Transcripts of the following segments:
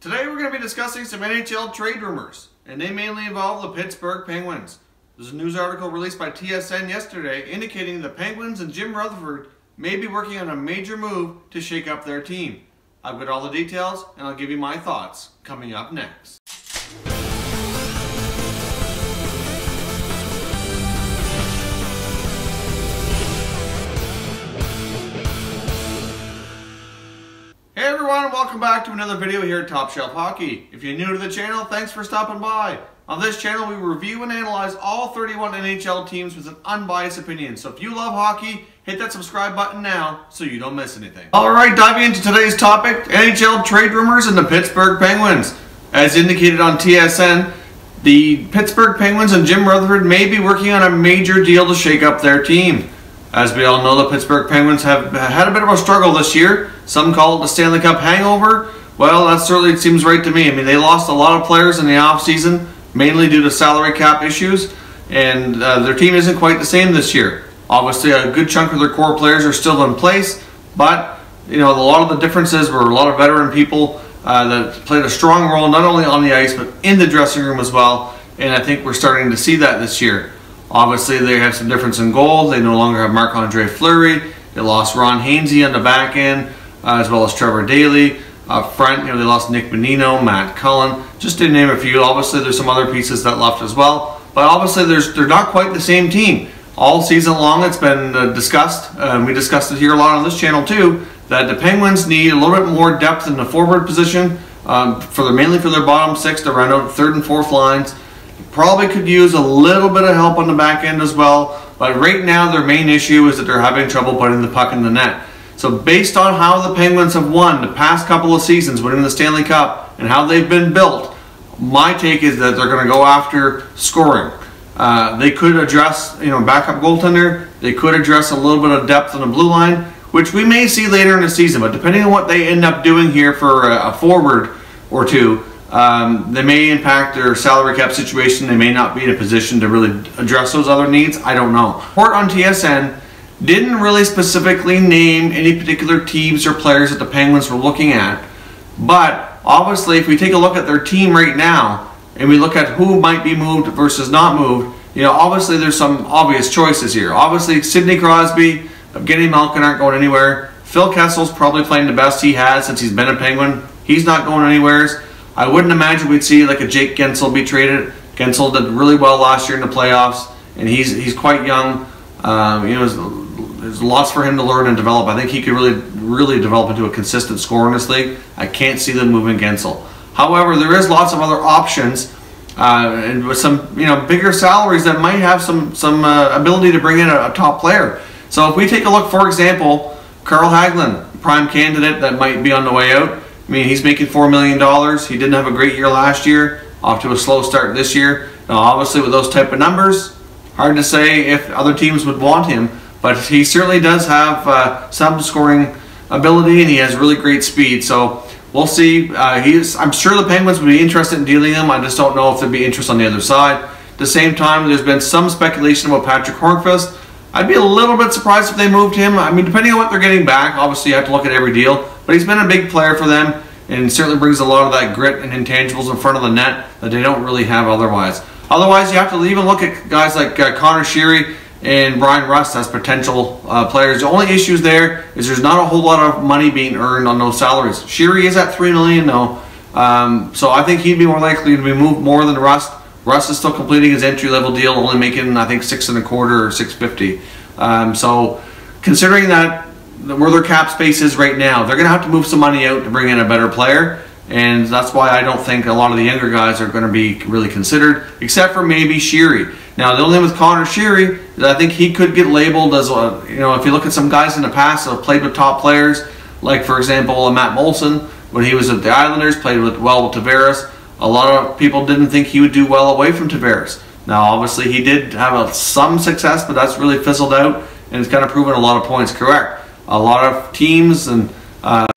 Today we're going to be discussing some NHL trade rumors, and they mainly involve the Pittsburgh Penguins. There's a news article released by TSN yesterday indicating the Penguins and Jim Rutherford may be working on a major move to shake up their team. I've got all the details, and I'll give you my thoughts coming up next. Hey everyone, welcome back to another video here at Top Shelf Hockey. If you're new to the channel, thanks for stopping by. On this channel, we review and analyze all 31 NHL teams with an unbiased opinion. So if you love hockey, hit that subscribe button now so you don't miss anything. Alright, diving into today's topic, NHL trade rumors and the Pittsburgh Penguins. As indicated on TSN, the Pittsburgh Penguins and Jim Rutherford may be working on a major deal to shake up their team. As we all know, the Pittsburgh Penguins have had a bit of a struggle this year. Some call it the Stanley Cup hangover. Well, that certainly seems right to me. I mean, they lost a lot of players in the offseason, mainly due to salary cap issues, and their team isn't quite the same this year. Obviously, a good chunk of their core players are still in place, but you know, a lot of the differences were a lot of veteran people that played a strong role not only on the ice but in the dressing room as well, and I think we're starting to see that this year. Obviously, they have some difference in goals. They no longer have Marc-Andre Fleury. They lost Ron Hainsey on the back end, as well as Trevor Daley. Up front, you know, they lost Nick Bonino, Matt Cullen, just to name a few. Obviously, there's some other pieces that left as well. But obviously, they're not quite the same team. All season long, it's been discussed, and we discussed it here a lot on this channel too, that the Penguins need a little bit more depth in the forward position, mainly for their bottom six to run out third and fourth lines. Probably could use a little bit of help on the back end as well, but right now their main issue is that they're having trouble putting the puck in the net. So based on how the Penguins have won the past couple of seasons, winning the Stanley Cup, and how they've been built, my take is that they're going to go after scoring. They could address, backup goaltender. They could address a little bit of depth on the blue line, which we may see later in the season. But depending on what they end up doing here for a forward or two, they may impact their salary cap situation. They may not be in a position to really address those other needs. I don't know. Report on TSN didn't really specifically name any particular teams or players that the Penguins were looking at. But obviously, if we take a look at their team right now and we look at who might be moved versus not moved, obviously there's some obvious choices here. Obviously, Sidney Crosby, Evgeny Malkin aren't going anywhere. Phil Kessel's probably playing the best he has since he's been a Penguin. He's not going anywhere. I wouldn't imagine we'd see like a Jake Guentzel be traded. Guentzel did really well last year in the playoffs, and he's quite young. There's lots for him to learn and develop. I think he could really develop into a consistent scorer in this league. I can't see them moving Guentzel. However, there is lots of other options, and with some bigger salaries that might have some ability to bring in a top player. So if we take a look, for example, Carl Hagelin, prime candidate that might be on the way out. I mean, he's making $4 million. He didn't have a great year last year, off to a slow start this year. Now, obviously, with those type of numbers, hard to say if other teams would want him, but he certainly does have some scoring ability, and he has really great speed. So we'll see. I'm sure the Penguins would be interested in dealing him. I just don't know if there'd be interest on the other side. At the same time, there's been some speculation about Patrick Hornqvist. I'd be a little bit surprised if they moved him. I mean, depending on what they're getting back, obviously you have to look at every deal. But he's been a big player for them, and certainly brings a lot of that grit and intangibles in front of the net that they don't really have otherwise. Otherwise, you have to even look at guys like Connor Sheary and Brian Rust as potential players. The only issues there is there's not a whole lot of money being earned on those salaries. Sheary is at $3 million though, so I think he'd be more likely to be moved more than Rust. Rust is still completing his entry-level deal, only making, I think, $6.25 or $6.50. So considering that where their cap space is right now, they're going to have to move some money out to bring in a better player, and that's why I don't think a lot of the younger guys are going to be really considered, except for maybe Sheary. Now, the only thing with Connor Sheary is I think he could get labeled as if you look at some guys in the past that have played with top players, like for example Matt Molson, when he was at the Islanders, played well with Tavares. A lot of people didn't think he would do well away from Tavares. Now, obviously, he did have some success, but that's really fizzled out, and it's kind of proven a lot of points correct. A lot of teams and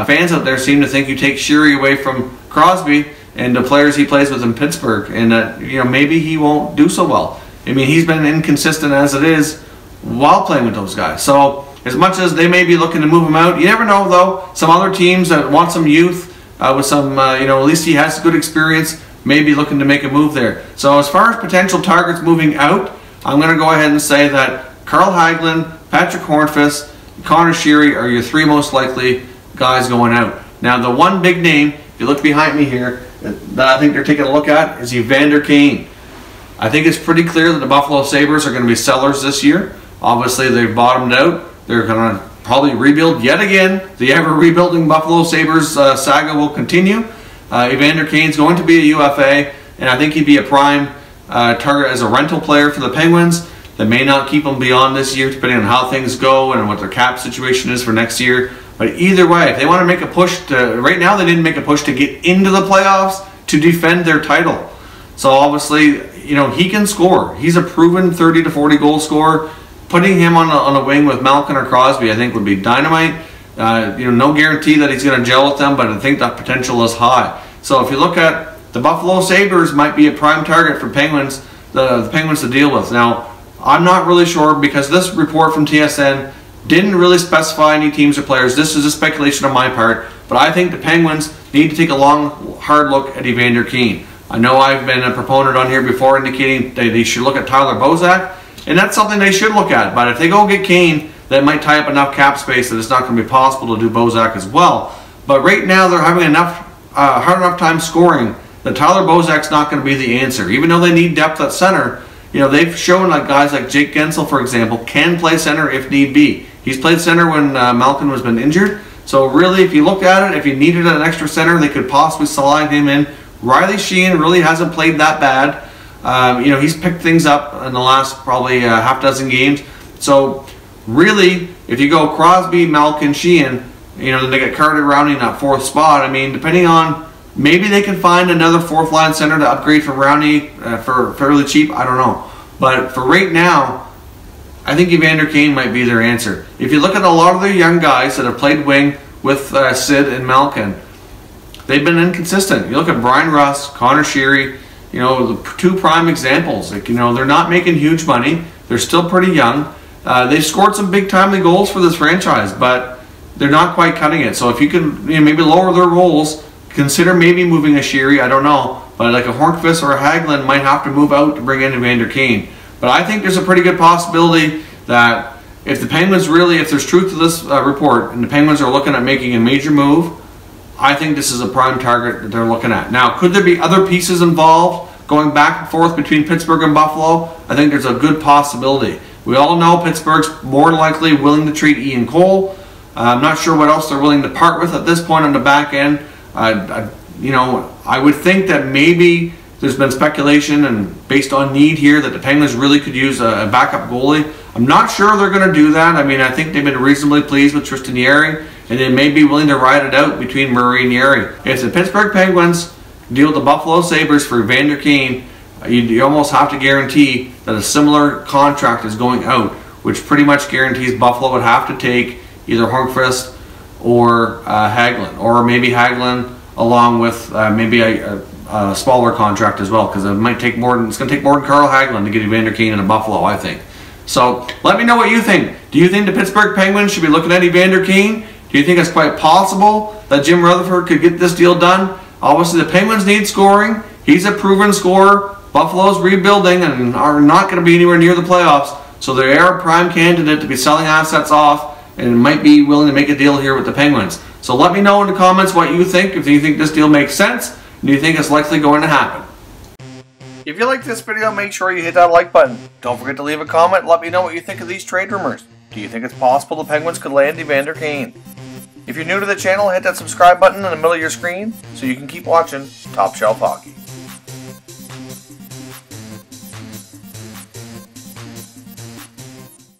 fans out there seem to think you take Sheary away from Crosby and the players he plays with in Pittsburgh, and that maybe he won't do so well. I mean, he's been inconsistent as it is while playing with those guys. So as much as they may be looking to move him out, you never know though. Some other teams that want some youth with some, at least he has good experience, maybe looking to make a move there. So as far as potential targets moving out, I'm going to go ahead and say that Carl Hagelin, Patrick Hornqvist, Connor Sheary are your three most likely guys going out. Now the one big name, if you look behind me here, that I think they're taking a look at is Evander Kane. I think it's pretty clear that the Buffalo Sabres are going to be sellers this year. Obviously they've bottomed out. They're going to probably rebuild yet again. The ever rebuilding Buffalo Sabres saga will continue. Evander Kane's going to be a UFA, and I think he'd be a prime target as a rental player for the Penguins. They may not keep him beyond this year, depending on how things go and what their cap situation is for next year. But either way, if they want to make a push to, right now they didn't make a push to get into the playoffs to defend their title. So obviously, he can score. He's a proven 30 to 40 goal scorer. Putting him on a wing with Malkin or Crosby, I think, would be dynamite. No guarantee that he's going to gel with them, but I think that potential is high. So if you look at the Buffalo Sabres, might be a prime target for Penguins, the Penguins to deal with. Now, I'm not really sure because this report from TSN didn't really specify any teams or players. This is a speculation on my part, but I think the Penguins need to take a long, hard look at Evander Kane. I know I've been a proponent on here before indicating that they should look at Tyler Bozak, and that's something they should look at. But if they go get Kane, that might tie up enough cap space that it's not going to be possible to do Bozak as well. But right now they're having hard enough time scoring that Tyler Bozak's not going to be the answer. Even though they need depth at center, they've shown like guys like Jake Gensel, for example, can play center if need be. He's played center when Malkin was been injured. So really, if you look at it, if you needed an extra center, they could possibly slide him in. Riley Sheehan really hasn't played that bad. He's picked things up in the last probably half dozen games. So really, if you go Crosby, Malkin, Sheehan, then they get Carter Rowney in that fourth spot. I mean, depending on, maybe they can find another fourth line center to upgrade for Rowney for fairly cheap. I don't know. But for right now, I think Evander Kane might be their answer. If you look at a lot of the young guys that have played wing with Sid and Malkin, they've been inconsistent. You look at Brian Russ, Connor Sheary, the two prime examples. Like, they're not making huge money. They're still pretty young. They've scored some big timely goals for this franchise, but they're not quite cutting it. So if you can maybe lower their roles, consider maybe moving a Sheary, I don't know. But like a Hornqvist or a Hagelin might have to move out to bring in Evander Kane. But I think there's a pretty good possibility that if the Penguins really, if there's truth to this report, and the Penguins are looking at making a major move, I think this is a prime target that they're looking at. Now, could there be other pieces involved going back and forth between Pittsburgh and Buffalo? I think there's a good possibility. We all know Pittsburgh's more likely willing to trade Ian Cole. I'm not sure what else they're willing to part with at this point on the back end. I would think that maybe there's been speculation and based on need here that the Penguins really could use a backup goalie. I'm not sure they're going to do that. I mean, I think they've been reasonably pleased with Tristan Jarry, and they may be willing to ride it out between Murray and Jarry. If the Pittsburgh Penguins deal with the Buffalo Sabres for Evander Kane, you almost have to guarantee that a similar contract is going out, which pretty much guarantees Buffalo would have to take either Hornqvist or Hagelin, or maybe Hagelin along with maybe a smaller contract as well, because it might take more than, it's going to take more than Carl Hagelin to get Evander Kane into Buffalo, I think. So let me know what you think. Do you think the Pittsburgh Penguins should be looking at Evander Kane? Do you think it's quite possible that Jim Rutherford could get this deal done? Obviously the Penguins need scoring. He's a proven scorer. Buffalo's rebuilding and are not going to be anywhere near the playoffs, so they are a prime candidate to be selling assets off and might be willing to make a deal here with the Penguins. So let me know in the comments what you think, if you think this deal makes sense, and do you think it's likely going to happen. If you liked this video, make sure you hit that like button. Don't forget to leave a comment, let me know what you think of these trade rumors. Do you think it's possible the Penguins could land Evander Kane? If you're new to the channel, hit that subscribe button in the middle of your screen so you can keep watching Top Shelf Hockey.